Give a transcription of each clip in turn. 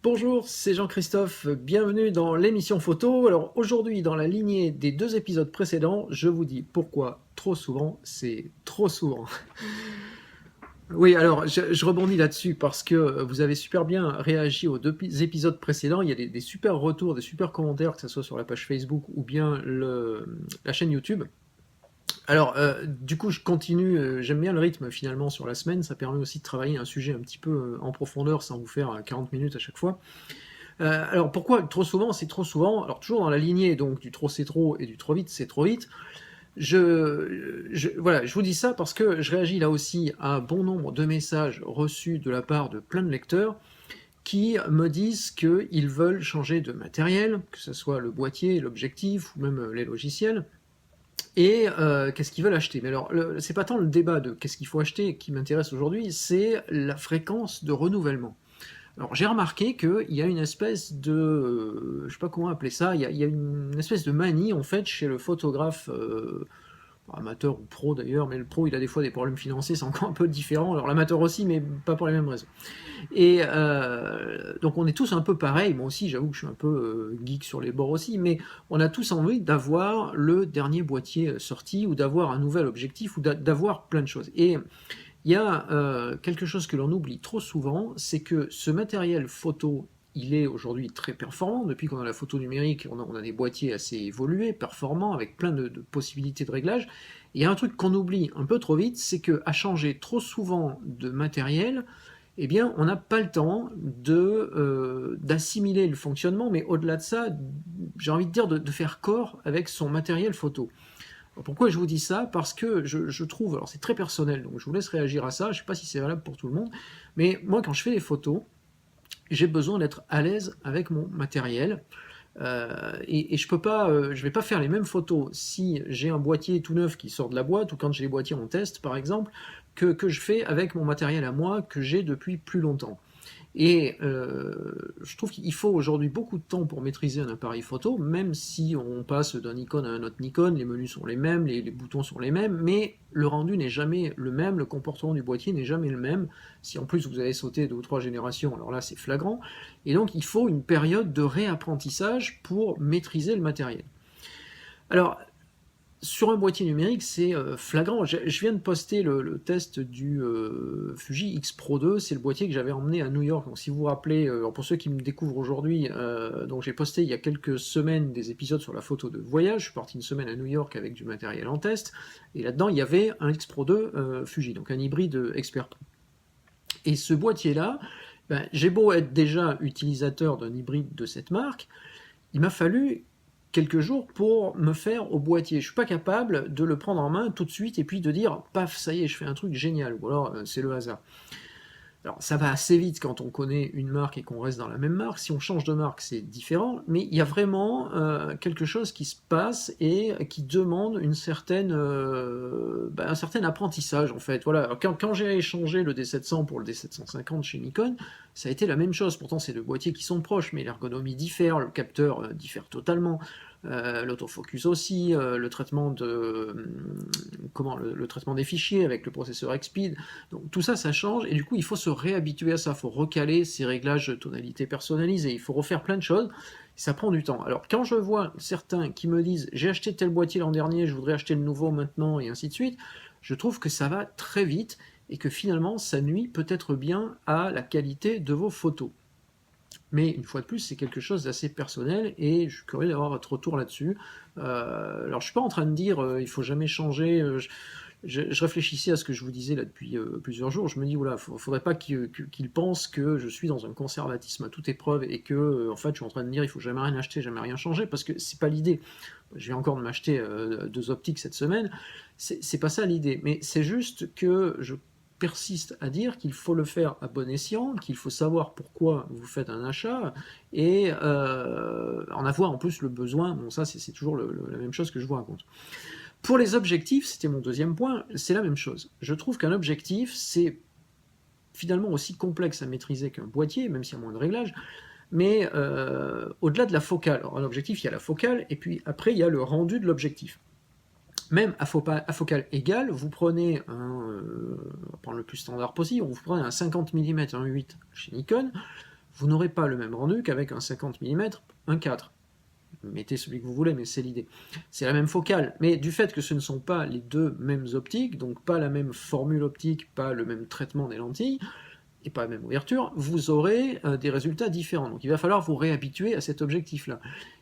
Bonjour, c'est Jean-Christophe, bienvenue dans l'émission photo. Alors aujourd'hui, dans la lignée des 2 épisodes précédents, je vous dis pourquoi trop souvent, c'est trop souvent. Oui, alors je rebondis là-dessus parce que vous avez super bien réagi aux 2 épisodes précédents. Il y a des super retours, des super commentaires, que ce soit sur la page Facebook ou bien la chaîne YouTube. Alors, du coup, je continue, j'aime bien le rythme finalement sur la semaine, ça permet aussi de travailler un sujet un petit peu en profondeur sans vous faire 40 minutes à chaque fois. Alors pourquoi trop souvent? C'est trop souvent, alors toujours dans la lignée donc du trop c'est trop et du trop vite c'est trop vite. Voilà, je vous dis ça parce que je réagis là aussi à un bon nombre de messages reçus de la part de plein de lecteurs qui me disent qu'ils veulent changer de matériel, que ce soit le boîtier, l'objectif ou même les logiciels, et qu'est-ce qu'ils veulent acheter. Mais alors, c'est pas tant le débat de qu'est-ce qu'il faut acheter qui m'intéresse aujourd'hui, c'est la fréquence de renouvellement. Alors j'ai remarqué qu'il y a une espèce de, je sais pas comment appeler ça, il y a une espèce de manie en fait chez le photographe amateur ou pro d'ailleurs, mais le pro il a des fois des problèmes financiers, c'est encore un peu différent. Alors l'amateur aussi, mais pas pour les mêmes raisons. Et donc on est tous un peu pareil. Moi aussi, j'avoue que je suis un peu geek sur les bords aussi, mais on a tous envie d'avoir le dernier boîtier sorti ou d'avoir un nouvel objectif ou d'avoir plein de choses. Et il y a quelque chose que l'on oublie trop souvent, c'est que ce matériel photo, il est aujourd'hui très performant. Depuis qu'on a la photo numérique, on a des boîtiers assez évolués, performants, avec plein de possibilités de réglage. Il y a un truc qu'on oublie un peu trop vite, c'est qu'à changer trop souvent de matériel, eh bien, on n'a pas le temps d'assimiler le fonctionnement, mais au-delà de ça, j'ai envie de dire de faire corps avec son matériel photo. Pourquoi je vous dis ça? Parce que je trouve, alors c'est très personnel, donc je vous laisse réagir à ça, je ne sais pas si c'est valable pour tout le monde, mais moi quand je fais des photos, j'ai besoin d'être à l'aise avec mon matériel, et je peux pas, je vais pas faire les mêmes photos si j'ai un boîtier tout neuf qui sort de la boîte ou quand j'ai les boîtiers en test par exemple, que je fais avec mon matériel à moi que j'ai depuis plus longtemps. Et je trouve qu'il faut aujourd'hui beaucoup de temps pour maîtriser un appareil photo, même si on passe d'un Nikon à un autre Nikon, les menus sont les mêmes, les boutons sont les mêmes, mais le rendu n'est jamais le même, le comportement du boîtier n'est jamais le même. Si en plus vous avez sauté 2 ou 3 générations, alors là c'est flagrant. Et donc il faut une période de réapprentissage pour maîtriser le matériel. Alors sur un boîtier numérique, c'est flagrant. Je viens de poster le test du Fuji X Pro 2, c'est le boîtier que j'avais emmené à New York. Donc si vous vous rappelez, pour ceux qui me découvrent aujourd'hui, donc j'ai posté il y a quelques semaines des épisodes sur la photo de voyage. Je suis parti une semaine à New York avec du matériel en test, et là-dedans il y avait un X Pro 2 Fuji, donc un hybride Expert Pro. Et ce boîtier-là, ben, j'ai beau être déjà utilisateur d'un hybride de cette marque, il m'a fallu quelques jours pour me faire au boîtier. Je suis pas capable de le prendre en main tout de suite et puis de dire paf, ça y est, je fais un truc génial. Ou alors c'est le hasard. Alors ça va assez vite quand on connaît une marque et qu'on reste dans la même marque. Si on change de marque, c'est différent, mais il y a vraiment quelque chose qui se passe et qui demande un certain apprentissage en fait. Voilà. Alors, quand j'ai échangé le D700 pour le D750 chez Nikon, ça a été la même chose. Pourtant, c'est deux boîtiers qui sont proches, mais l'ergonomie diffère, le capteur diffère totalement. L'autofocus aussi, le traitement le traitement des fichiers avec le processeur XSpeed. Donc tout ça, ça change et du coup, il faut se réhabituer à ça. Il faut recaler ces réglages de tonalité personnalisés. Il faut refaire plein de choses. Ça prend du temps. Alors quand je vois certains qui me disent j'ai acheté tel boîtier l'an dernier, je voudrais acheter le nouveau maintenant et ainsi de suite, je trouve que ça va très vite et que finalement ça nuit peut-être bien à la qualité de vos photos. Mais une fois de plus, c'est quelque chose d'assez personnel et je suis curieux d'avoir votre retour là-dessus. Alors, je suis pas en train de dire il faut jamais changer. Je réfléchissais à ce que je vous disais là depuis plusieurs jours. Je me dis voilà, faudrait pas qu'il pense que je suis dans un conservatisme à toute épreuve et que en fait, je suis en train de dire il faut jamais rien acheter, jamais rien changer parce que c'est pas l'idée. Je viens encore de m'acheter 2 optiques cette semaine. C'est pas ça l'idée, mais c'est juste que je persiste à dire qu'il faut le faire à bon escient, qu'il faut savoir pourquoi vous faites un achat et en avoir en plus le besoin. Bon, ça, c'est toujours la même chose que je vous raconte. Pour les objectifs, c'était mon deuxième point, c'est la même chose. Je trouve qu'un objectif, c'est finalement aussi complexe à maîtriser qu'un boîtier, même s'il y a moins de réglages, mais au-delà de la focale. Alors, un objectif, il y a la focale, et puis après, il y a le rendu de l'objectif. Même à focale égale, vous prenez on va prendre le plus standard possible, vous prenez un 50 mm 1.8 chez Nikon, vous n'aurez pas le même rendu qu'avec un 50 mm 1.4. Mettez celui que vous voulez, mais c'est l'idée. C'est la même focale, mais du fait que ce ne sont pas les deux mêmes optiques, donc pas la même formule optique, pas le même traitement des lentilles, et pas la même ouverture, vous aurez des résultats différents. Donc il va falloir vous réhabituer à cet objectif-là.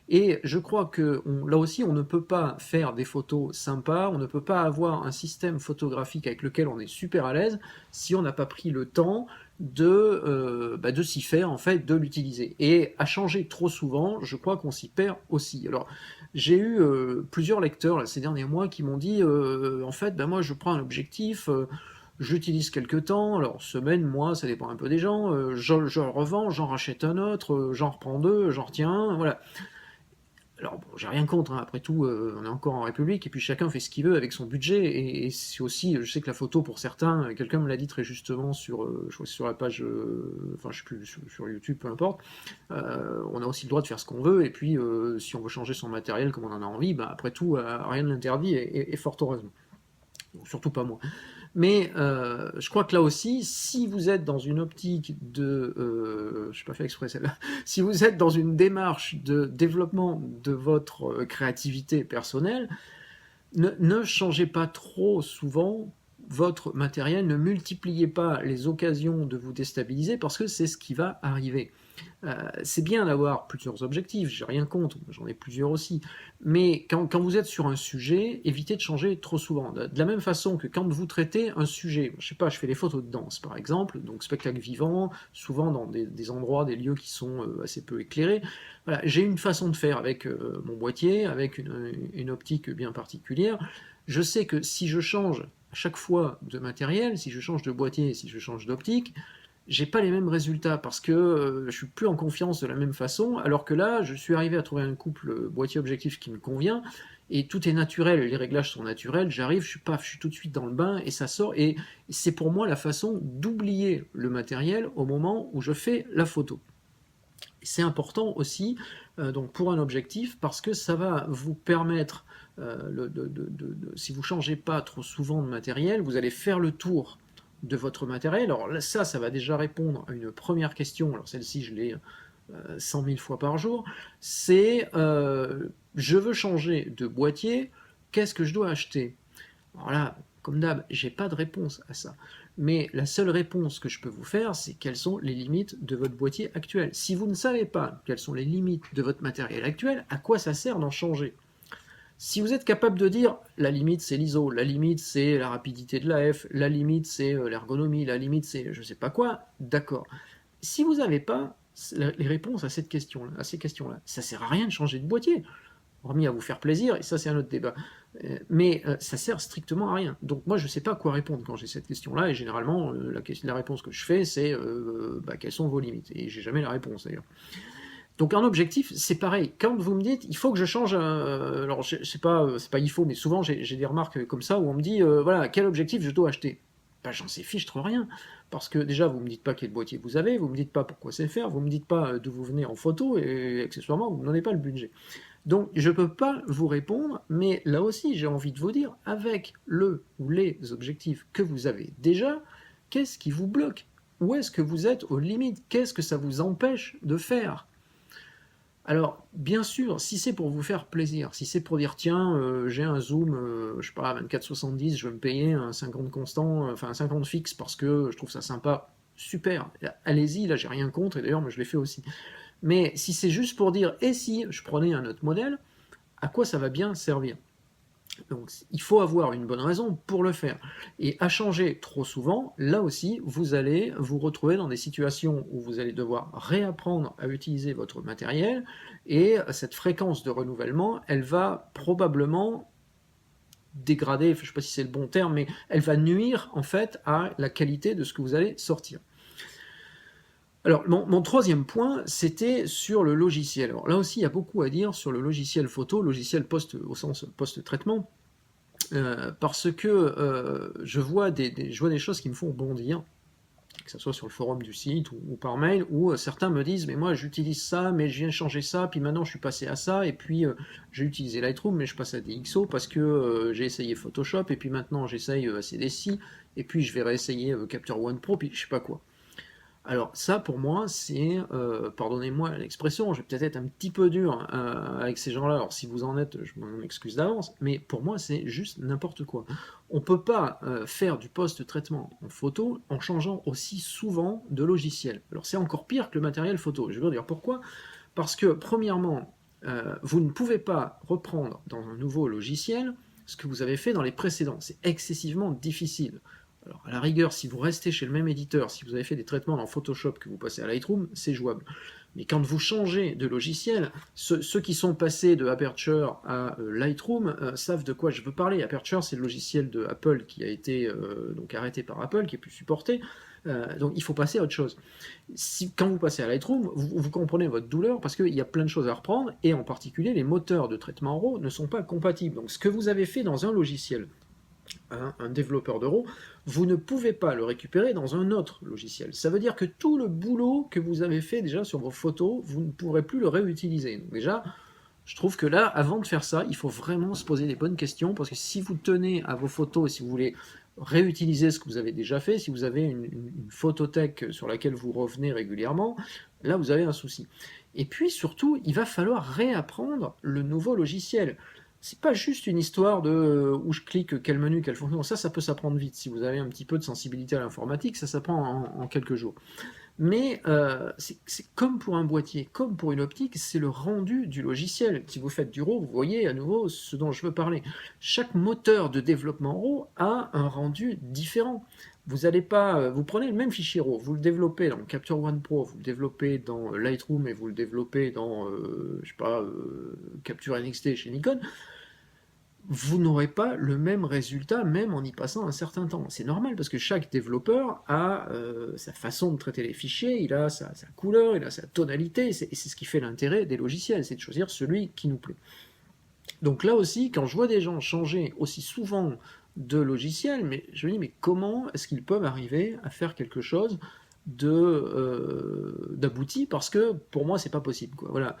Et je crois que là aussi, on ne peut pas faire des photos sympas, on ne peut pas avoir un système photographique avec lequel on est super à l'aise si on n'a pas pris le temps de s'y faire, en fait, de l'utiliser. Et à changer trop souvent, je crois qu'on s'y perd aussi. Alors, j'ai eu plusieurs lecteurs là, ces derniers mois qui m'ont dit, en fait, ben moi je prends un objectif, j'utilise quelques temps, alors semaine, mois, ça dépend un peu des gens, je le revends, j'en rachète un autre, j'en reprends deux, j'en retiens un, voilà. Alors bon, j'ai rien contre, hein. Après tout, on est encore en République, et puis chacun fait ce qu'il veut avec son budget, et c'est aussi, je sais que la photo pour certains, quelqu'un me l'a dit très justement sur, je crois que c'est sur la page, enfin je sais plus, sur YouTube, peu importe, on a aussi le droit de faire ce qu'on veut, et puis si on veut changer son matériel comme on en a envie, bah, après tout, rien ne l'interdit, et fort heureusement. Donc, surtout pas moi. Mais je crois que là aussi, si vous êtes dans une optique de... je n'ai pas fait exprès celle-là. Si vous êtes dans une démarche de développement de votre créativité personnelle, ne changez pas trop souvent votre matériel, ne multipliez pas les occasions de vous déstabiliser parce que c'est ce qui va arriver. C'est bien d'avoir plusieurs objectifs, j'ai rien contre, j'en ai plusieurs aussi, mais quand vous êtes sur un sujet, évitez de changer trop souvent. De la même façon que quand vous traitez un sujet, je sais pas, je fais des photos de danse par exemple, donc spectacle vivant, souvent dans des endroits, des lieux qui sont assez peu éclairés, voilà, j'ai une façon de faire avec mon boîtier, avec une optique bien particulière. Je sais que si je change à chaque fois de matériel, si je change de boîtier, si je change d'optique, j'ai pas les mêmes résultats parce que je suis plus en confiance de la même façon, alors que là, je suis arrivé à trouver un couple boîtier-objectif qui me convient, et tout est naturel, les réglages sont naturels, j'arrive, je suis tout de suite dans le bain, et ça sort, et c'est pour moi la façon d'oublier le matériel au moment où je fais la photo. C'est important aussi donc pour un objectif parce que ça va vous permettre, si vous ne changez pas trop souvent de matériel, vous allez faire le tour de votre matériel. Alors là, ça va déjà répondre à une première question. Alors celle-ci, je l'ai 100 000 fois par jour. C'est je veux changer de boîtier, qu'est-ce que je dois acheter? Alors là, comme d'hab, j'ai pas de réponse à ça. Mais la seule réponse que je peux vous faire, c'est quelles sont les limites de votre boîtier actuel. Si vous ne savez pas quelles sont les limites de votre matériel actuel, à quoi ça sert d'en changer? Si vous êtes capable de dire la limite c'est l'ISO, la limite c'est la rapidité de l'AF, la limite c'est l'ergonomie, la limite c'est je sais pas quoi, d'accord. Si vous n'avez pas les réponses à ces questions-là, ça sert à rien de changer de boîtier, hormis à vous faire plaisir, et ça c'est un autre débat. Mais ça sert strictement à rien. Donc moi je ne sais pas quoi répondre quand j'ai cette question-là, et généralement la réponse que je fais c'est quelles sont vos limites, et j'ai jamais la réponse d'ailleurs. Donc un objectif, c'est pareil. Quand vous me dites, il faut que je change, alors c'est pas il faut, mais souvent j'ai des remarques comme ça où on me dit, voilà, quel objectif je dois acheter? Ben, j'en sais fichtre rien, parce que déjà vous me dites pas quel boîtier vous avez, vous me dites pas pourquoi c'est faire, vous me dites pas d'où vous venez en photo, et accessoirement vous n'en avez pas le budget. Donc je peux pas vous répondre, mais là aussi j'ai envie de vous dire, avec le ou les objectifs que vous avez déjà, qu'est-ce qui vous bloque? Où est-ce que vous êtes aux limites? Qu'est-ce que ça vous empêche de faire? Alors, bien sûr, si c'est pour vous faire plaisir, si c'est pour dire tiens, j'ai un zoom, je sais pas, 24-70, je vais me payer un 50 constant, enfin un 50 fixe parce que je trouve ça sympa, super, allez-y, là j'ai rien contre, et d'ailleurs moi je l'ai fait aussi. Mais si c'est juste pour dire et si je prenais un autre modèle, à quoi ça va bien servir? Donc il faut avoir une bonne raison pour le faire. Et à changer trop souvent, là aussi, vous allez vous retrouver dans des situations où vous allez devoir réapprendre à utiliser votre matériel, et cette fréquence de renouvellement, elle va probablement dégrader, je ne sais pas si c'est le bon terme, mais elle va nuire en fait à la qualité de ce que vous allez sortir. Alors, mon troisième point, c'était sur le logiciel. Alors là aussi, il y a beaucoup à dire sur le logiciel photo, logiciel au sens post-traitement, parce que je vois des choses qui me font bondir, que ce soit sur le forum du site ou par mail, où certains me disent « mais moi j'utilise ça, mais je viens changer ça, puis maintenant je suis passé à ça, et puis j'ai utilisé Lightroom, mais je passe à DxO parce que j'ai essayé Photoshop, et puis maintenant j'essaye ACDC, et puis je vais réessayer Capture One Pro, puis je sais pas quoi ». Alors ça, pour moi, c'est, pardonnez-moi l'expression, je vais peut-être être un petit peu dur avec ces gens-là, alors si vous en êtes, je m'en excuse d'avance, mais pour moi, c'est juste n'importe quoi. On ne peut pas faire du post-traitement en photo en changeant aussi souvent de logiciel. Alors c'est encore pire que le matériel photo. Je veux dire pourquoi? Parce que, premièrement, vous ne pouvez pas reprendre dans un nouveau logiciel ce que vous avez fait dans les précédents. C'est excessivement difficile. Alors, à la rigueur, si vous restez chez le même éditeur, si vous avez fait des traitements dans Photoshop que vous passez à Lightroom, c'est jouable. Mais quand vous changez de logiciel, ceux qui sont passés de Aperture à Lightroom savent de quoi je veux parler. Aperture, c'est le logiciel de Apple qui a été donc arrêté par Apple, qui est plus supporté. Donc il faut passer à autre chose. Quand vous passez à Lightroom, vous comprenez votre douleur parce qu'il y a plein de choses à reprendre, et en particulier les moteurs de traitement RAW ne sont pas compatibles. Donc ce que vous avez fait dans un logiciel, un développeur de RAW, vous ne pouvez pas le récupérer dans un autre logiciel. Ça veut dire que tout le boulot que vous avez fait déjà sur vos photos, vous ne pourrez plus le réutiliser. Donc déjà, je trouve que là, avant de faire ça, il faut vraiment se poser des bonnes questions, parce que si vous tenez à vos photos, si vous voulez réutiliser ce que vous avez déjà fait, si vous avez une photothèque sur laquelle vous revenez régulièrement, là vous avez un souci. Et puis surtout, il va falloir réapprendre le nouveau logiciel. C'est pas juste une histoire de où je clique, quel menu, quelle fonction. Ça peut s'apprendre vite. Si vous avez un petit peu de sensibilité à l'informatique, ça s'apprend en quelques jours. Mais c'est comme pour un boîtier, comme pour une optique, c'est le rendu du logiciel. Si vous faites du RAW, vous voyez à nouveau ce dont je veux parler. Chaque moteur de développement RAW a un rendu différent. Vous n'allez pas, vous prenez le même fichier RAW, vous le développez dans Capture One Pro, vous le développez dans Lightroom et vous le développez dans, je sais pas, Capture NXT chez Nikon, vous n'aurez pas le même résultat, même en y passant un certain temps. C'est normal, parce que chaque développeur a sa façon de traiter les fichiers, il a sa couleur, il a sa tonalité, et c'est ce qui fait l'intérêt des logiciels, c'est de choisir celui qui nous plaît. Donc là aussi, quand je vois des gens changer aussi souvent de logiciel, mais je me dis, mais comment est-ce qu'ils peuvent arriver à faire quelque chose d'abouti, parce que pour moi c'est pas possible, quoi. Voilà.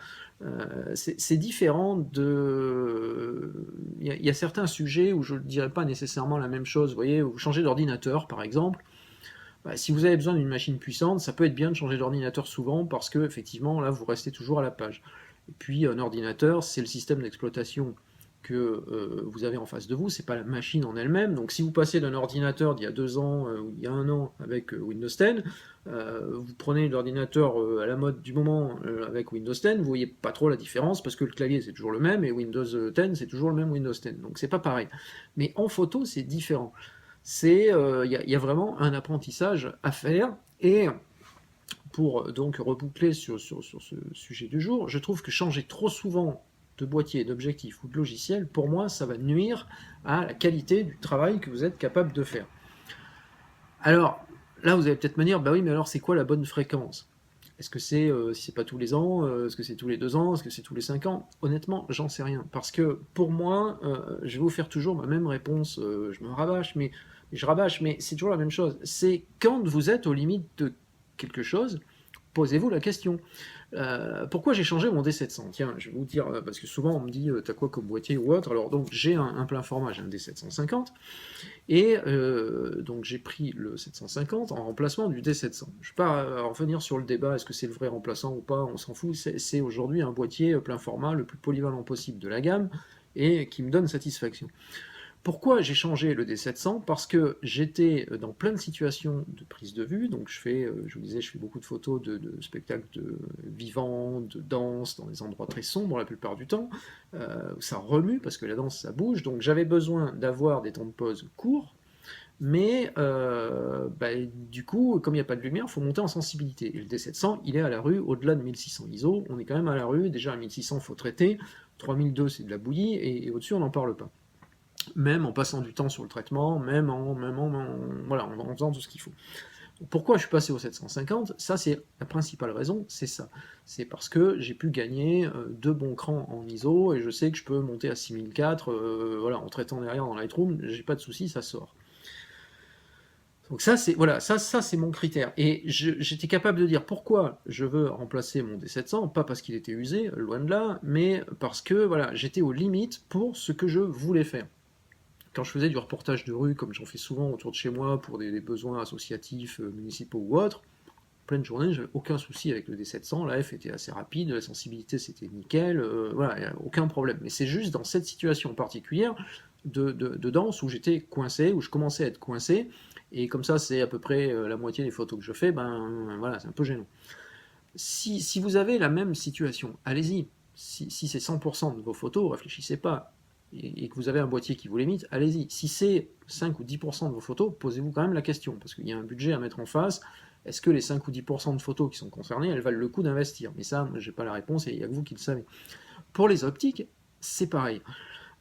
C'est différent de, il y a certains sujets où je ne dirais pas nécessairement la même chose. Vous voyez, vous changez d'ordinateur par exemple, bah, si vous avez besoin d'une machine puissante, ça peut être bien de changer d'ordinateur souvent, parce que effectivement là vous restez toujours à la page. Et puis un ordinateur, c'est le système d'exploitation que vous avez en face de vous, c'est pas la machine en elle-même. Donc si vous passez d'un ordinateur d'il y a 2 ans ou il y a 1 an avec Windows 10, vous prenez l'ordinateur à la mode du moment avec Windows 10, vous voyez pas trop la différence, parce que le clavier c'est toujours le même et Windows 10 c'est toujours le même Windows 10. Donc c'est pas pareil. Mais en photo c'est différent. C'est y a vraiment un apprentissage à faire. Et pour donc reboucler sur ce sujet du jour, je trouve que changer trop souvent de boîtier, d'objectif ou de logiciel, pour moi, ça va nuire à la qualité du travail que vous êtes capable de faire. Alors, là, vous allez peut-être me dire, bah oui, mais alors c'est quoi la bonne fréquence? Est-ce que c'est, si c'est pas tous les ans, est-ce que c'est tous les 2 ans, est-ce que c'est tous les 5 ans? Honnêtement, j'en sais rien. Parce que pour moi, je vais vous faire toujours ma même réponse, je me rabâche, mais je rabâche, mais c'est toujours la même chose. C'est quand vous êtes aux limites de quelque chose, posez-vous la question. Pourquoi j'ai changé mon D700? Tiens, je vais vous dire, parce que souvent on me dit, t'as quoi comme boîtier ou autre? Alors donc j'ai un plein format, j'ai un D750, et donc j'ai pris le 750 en remplacement du D700. Je ne vais pas revenir sur le débat, est-ce que c'est le vrai remplaçant ou pas, on s'en fout, c'est aujourd'hui un boîtier plein format, le plus polyvalent possible de la gamme, et qui me donne satisfaction. Pourquoi j'ai changé le D700? Parce que j'étais dans plein de situations de prise de vue, donc je vous disais, je fais beaucoup de photos de spectacles vivants, de danse, dans des endroits très sombres la plupart du temps, ça remue, parce que la danse ça bouge, donc j'avais besoin d'avoir des temps de pause courts, mais du coup, comme il n'y a pas de lumière, il faut monter en sensibilité. Et le D700, il est à la rue au-delà de 1600 ISO, on est quand même à la rue, déjà à 1600 il faut traiter, 3002 c'est de la bouillie, et au-dessus on n'en parle pas. Même en passant du temps sur le traitement, même voilà, en faisant tout ce qu'il faut. Pourquoi je suis passé au 750? Ça, c'est la principale raison, c'est ça. C'est parce que j'ai pu gagner 2 bons crans en ISO, et je sais que je peux monter à 6004, voilà, en traitant derrière dans Lightroom, j'ai pas de souci, ça sort. Donc ça, c'est voilà, ça c'est mon critère. Et j'étais capable de dire pourquoi je veux remplacer mon D700, pas parce qu'il était usé, loin de là, mais parce que voilà, j'étais aux limites pour ce que je voulais faire. Quand je faisais du reportage de rue, comme j'en fais souvent autour de chez moi pour des besoins associatifs, municipaux ou autres, pleine journée, j'avais aucun souci avec le D700, la F était assez rapide, la sensibilité c'était nickel, voilà, y a aucun problème. Mais c'est juste dans cette situation particulière de danse où j'étais coincé, où je commençais à être coincé, et comme ça c'est à peu près la moitié des photos que je fais, ben voilà, c'est un peu gênant. Si vous avez la même situation, allez-y. Si c'est 100% de vos photos, réfléchissez pas. Et que vous avez un boîtier qui vous limite, allez-y. Si c'est 5 ou 10% de vos photos, posez-vous quand même la question, parce qu'il y a un budget à mettre en face. Est-ce que les 5 ou 10% de photos qui sont concernées, elles valent le coup d'investir? Mais ça, j'ai pas la réponse et il n'y a que vous qui le savez. Pour les optiques, c'est pareil.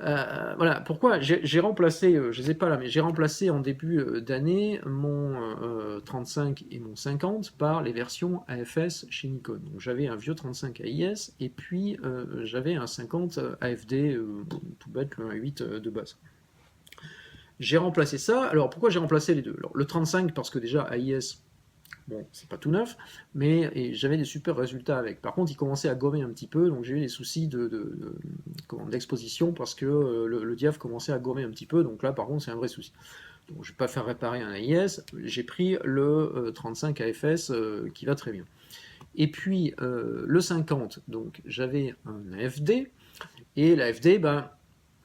Voilà, pourquoi j'ai remplacé, je ne sais pas là, mais j'ai remplacé en début d'année mon 35 et mon 50 par les versions AFS chez Nikon. Donc j'avais un vieux 35 AIS et puis j'avais un 50 AFD, tout bête, le 1.8 de base. J'ai remplacé ça. Alors pourquoi j'ai remplacé les deux? Alors, le 35 parce que déjà AIS, bon, c'est pas tout neuf, mais j'avais des super résultats avec. Par contre, il commençait à gommer un petit peu, donc j'ai eu des soucis d'exposition parce que le diaph commençait à gommer un petit peu, donc là, par contre, c'est un vrai souci. Donc, je ne vais pas faire réparer un AIS, j'ai pris le 35 AFS qui va très bien. Et puis, le 50, donc j'avais un AFD, et l'AFD, ben,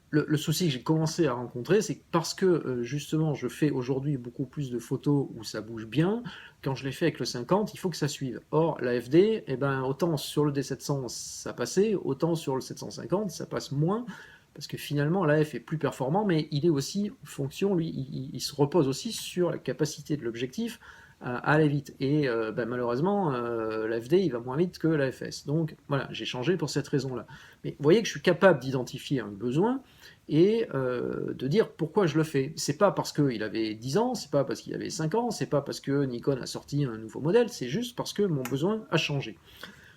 le souci que j'ai commencé à rencontrer, c'est que parce que justement je fais aujourd'hui beaucoup plus de photos où ça bouge bien, quand je l'ai fait avec le 50, il faut que ça suive. Or, la FD, eh ben, autant sur le D700 ça passait, autant sur le 750 ça passe moins, parce que finalement l'AF est plus performant, mais il est aussi fonction, lui, il se repose aussi sur la capacité de l'objectif à aller vite. Et ben, malheureusement, l'AFD il va moins vite que l'AFS. Donc voilà, j'ai changé pour cette raison-là. Mais vous voyez que je suis capable d'identifier un besoin et de dire pourquoi je le fais. C'est pas parce qu'il avait 10 ans, c'est pas parce qu'il avait 5 ans, c'est pas parce que Nikon a sorti un nouveau modèle, c'est juste parce que mon besoin a changé.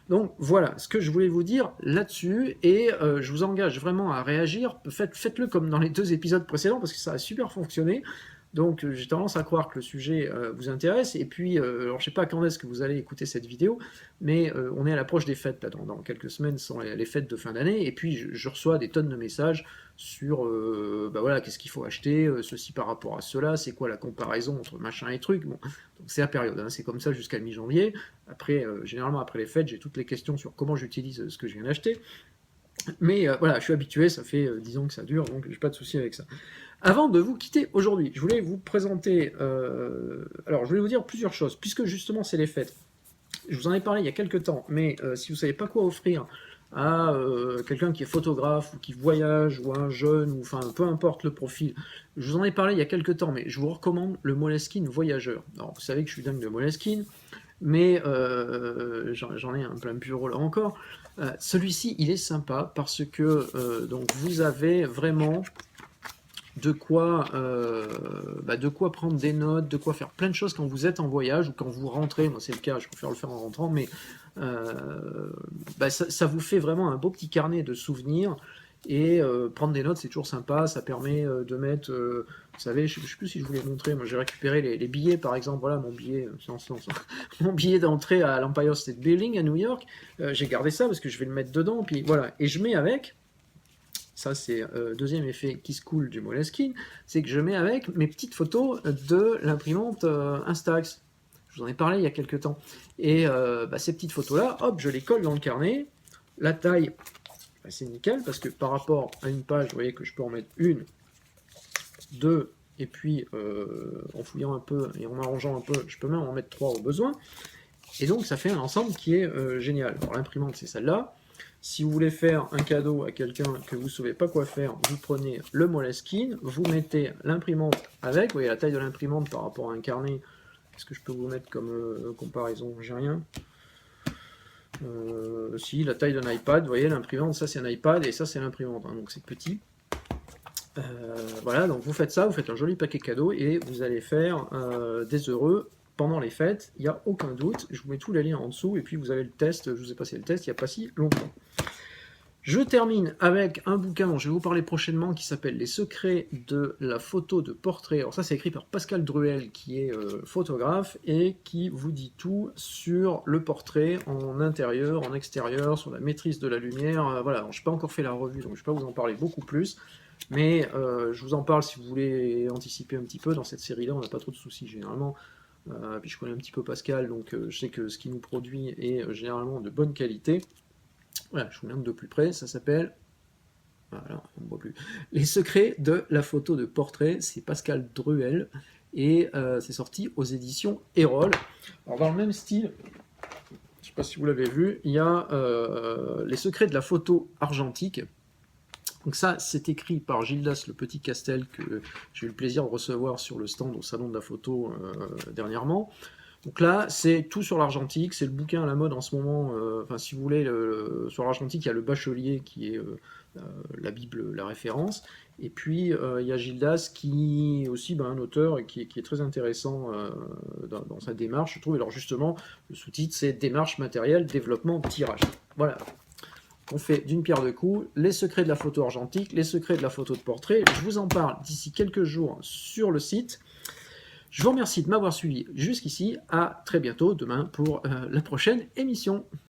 Donc voilà ce que je voulais vous dire là-dessus, et je vous engage vraiment à réagir. Faites-le comme dans les 2 épisodes précédents, parce que ça a super fonctionné. Donc j'ai tendance à croire que le sujet vous intéresse, et puis, alors je sais pas quand est-ce que vous allez écouter cette vidéo, mais on est à l'approche des fêtes, là, dans quelques semaines sont les fêtes de fin d'année, et puis je reçois des tonnes de messages sur, bah voilà, qu'est-ce qu'il faut acheter, ceci par rapport à cela, c'est quoi la comparaison entre machin et truc, bon, donc c'est la période, hein, c'est comme ça jusqu'à mi-janvier, après, généralement après les fêtes, j'ai toutes les questions sur comment j'utilise ce que je viens d'acheter, mais voilà, je suis habitué, ça fait 10 ans que ça dure, donc j'ai pas de souci avec ça. Avant de vous quitter aujourd'hui, je voulais vous présenter, alors je voulais vous dire plusieurs choses, puisque justement c'est les fêtes. Je vous en ai parlé il y a quelques temps, mais si vous ne savez pas quoi offrir à quelqu'un qui est photographe ou qui voyage ou à un jeune, ou enfin peu importe le profil, je vous en ai parlé il y a quelques temps, mais je vous recommande le Moleskine Voyageur. Alors vous savez que je suis dingue de Moleskine, mais j'en ai un plein bureau là encore. Celui-ci il est sympa parce que donc vous avez vraiment de quoi prendre des notes, de quoi faire plein de choses quand vous êtes en voyage ou quand vous rentrez. Moi c'est le cas, je préfère le faire en rentrant, mais ça vous fait vraiment un beau petit carnet de souvenirs. Et prendre des notes c'est toujours sympa, ça permet de mettre, vous savez, je ne sais plus si je vous l'ai montré, moi j'ai récupéré les billets par exemple, voilà mon billet, mon billet d'entrée à l'Empire State Building à New York, j'ai gardé ça parce que je vais le mettre dedans, puis voilà, et je mets avec. Ça, c'est deuxième effet qui se coule du Moleskine, c'est que je mets avec mes petites photos de l'imprimante Instax. Je vous en ai parlé il y a quelques temps. Et ces petites photos-là, hop, je les colle dans le carnet. La taille, c'est nickel, parce que par rapport à une page, vous voyez que je peux en mettre une, deux, et puis en fouillant un peu et en arrangeant un peu, je peux même en mettre trois au besoin. Et donc, ça fait un ensemble qui est génial. Alors, l'imprimante, c'est celle-là. Si vous voulez faire un cadeau à quelqu'un que vous ne savez pas quoi faire, vous prenez le Moleskine, vous mettez l'imprimante avec, vous voyez la taille de l'imprimante par rapport à un carnet, qu'est-ce que je peux vous mettre comme comparaison? J'ai rien. Si, la taille d'un iPad, vous voyez l'imprimante, ça c'est un iPad et ça c'est l'imprimante, hein, donc c'est petit. Voilà, donc vous faites ça, vous faites un joli paquet cadeau et vous allez faire des heureux pendant les fêtes, il n'y a aucun doute. Je vous mets tous les liens en dessous et puis vous avez le test, je vous ai passé le test il n'y a pas si longtemps. Je termine avec un bouquin dont je vais vous parler prochainement qui s'appelle Les secrets de la photo de portrait. Alors ça c'est écrit par Pascal Druel qui est photographe et qui vous dit tout sur le portrait en intérieur, en extérieur, sur la maîtrise de la lumière. Voilà, je n'ai pas encore fait la revue donc je ne vais pas vous en parler beaucoup plus. Mais je vous en parle si vous voulez anticiper un petit peu. Dans cette série-là, on n'a pas trop de soucis généralement. Puis je connais un petit peu Pascal, donc je sais que ce qu'il nous produit est généralement de bonne qualité. Voilà, je vous montre de plus près, ça s'appelle... Voilà, on ne voit plus. Les secrets de la photo de portrait, c'est Pascal Druel, et c'est sorti aux éditions Erol. Alors dans le même style, je ne sais pas si vous l'avez vu, il y a Les secrets de la photo argentique. Donc ça, c'est écrit par Gildas Le Petit Castel, que j'ai eu le plaisir de recevoir sur le stand au Salon de la Photo dernièrement. Donc là, c'est tout sur l'argentique, c'est le bouquin à la mode en ce moment. Enfin, si vous voulez, sur l'argentique, il y a le Bachelier qui est la Bible, la référence. Et puis, il y a Gildas qui est aussi un auteur et qui est très intéressant dans sa démarche, je trouve. Alors justement, le sous-titre, c'est Démarche matérielle, développement, tirage. Voilà. On fait d'une pierre deux coups, les secrets de la photo argentique, les secrets de la photo de portrait. Je vous en parle d'ici quelques jours sur le site. Je vous remercie de m'avoir suivi jusqu'ici. À très bientôt demain pour la prochaine émission.